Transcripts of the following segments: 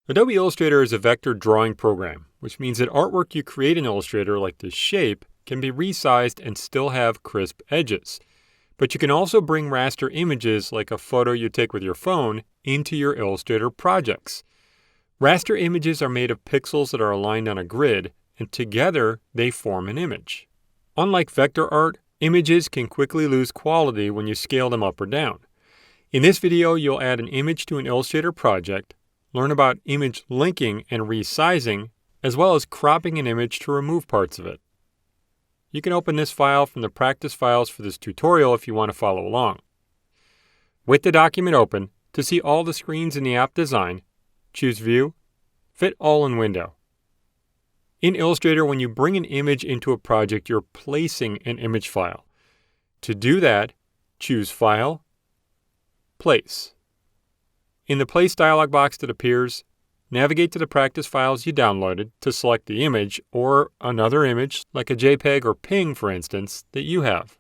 Adobe Illustrator is a vector drawing program, which means that artwork you create in Illustrator, like this shape, can be resized and still have crisp edges. But you can also bring raster images, like a photo you take with your phone, into your Illustrator projects. Raster images are made of pixels that are aligned on a grid, and together they form an image. Unlike vector art, images can quickly lose quality when you scale them up or down. In this video, you'll add an image to an Illustrator project, learn about image linking and resizing, as well as cropping an image to remove parts of it. You can open this file from the practice files for this tutorial if you want to follow along. With the document open, to see all the screens in the app design, choose View, Fit All in Window. In Illustrator, when you bring an image into a project, you're placing an image file. To do that, choose File, Place. In the Place dialog box that appears, navigate to the practice files you downloaded to select the image or another image, like a JPEG or PNG for instance, that you have.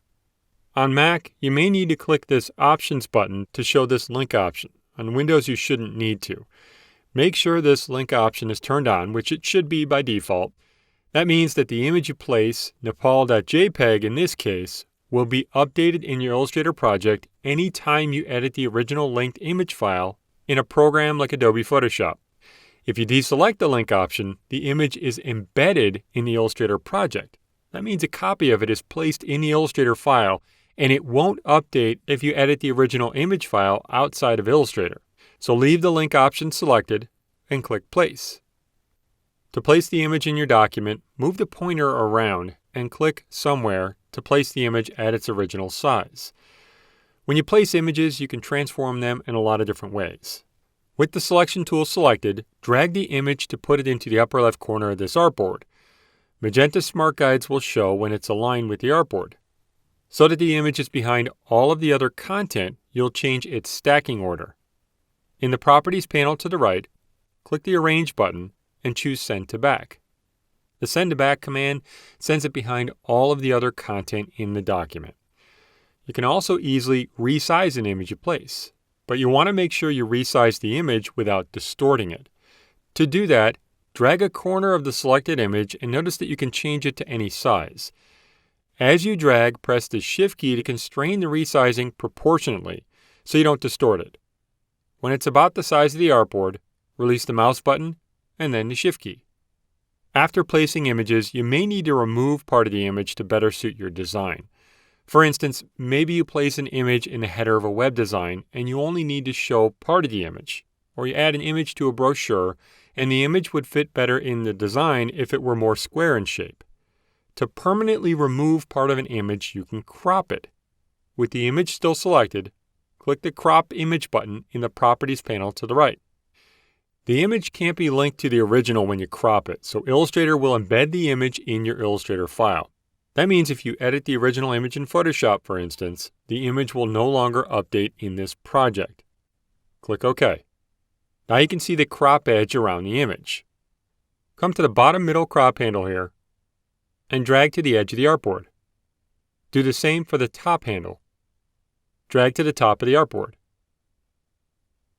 On Mac, you may need to click this Options button to show this link option. On Windows, you shouldn't need to. Make sure this link option is turned on, which it should be by default. That means that the image you place, Nepal.jpg in this case, will be updated in your Illustrator project anytime you edit the original linked image file in a program like Adobe Photoshop. If you deselect the link option, the image is embedded in the Illustrator project. That means a copy of it is placed in the Illustrator file, and it won't update if you edit the original image file outside of Illustrator. So leave the link option selected and click Place. To place the image in your document, move the pointer around and click somewhere to place the image at its original size. When you place images, you can transform them in a lot of different ways. With the selection tool selected, drag the image to put it into the upper left corner of this artboard. Magenta Smart Guides will show when it's aligned with the artboard. So that the image is behind all of the other content, you'll change its stacking order. In the Properties panel to the right, click the Arrange button and choose Send to Back. The Send to Back command sends it behind all of the other content in the document. You can also easily resize an image you place, but you want to make sure you resize the image without distorting it. To do that, drag a corner of the selected image and notice that you can change it to any size. As you drag, press the Shift key to constrain the resizing proportionately so you don't distort it. When it's about the size of the artboard, release the mouse button and then the Shift key. After placing images, you may need to remove part of the image to better suit your design. For instance, maybe you place an image in the header of a web design and you only need to show part of the image. Or you add an image to a brochure and the image would fit better in the design if it were more square in shape. To permanently remove part of an image, you can crop it. With the image still selected, click the Crop Image button in the Properties panel to the right. The image can't be linked to the original when you crop it, so Illustrator will embed the image in your Illustrator file. That means if you edit the original image in Photoshop, for instance, the image will no longer update in this project. Click OK. Now you can see the crop edge around the image. Come to the bottom middle crop handle here and drag to the edge of the artboard. Do the same for the top handle. Drag to the top of the artboard.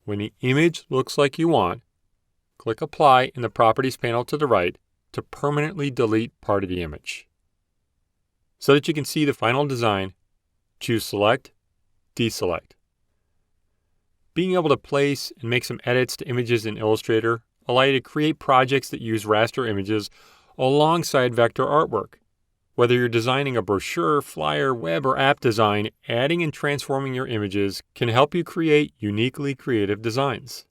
When the image looks like you want, click Apply in the Properties panel to the right to permanently delete part of the image. So that you can see the final design, choose Select, Deselect. Being able to place and make some edits to images in Illustrator allow you to create projects that use raster images alongside vector artwork. Whether you're designing a brochure, flyer, web, or app design, adding and transforming your images can help you create uniquely creative designs.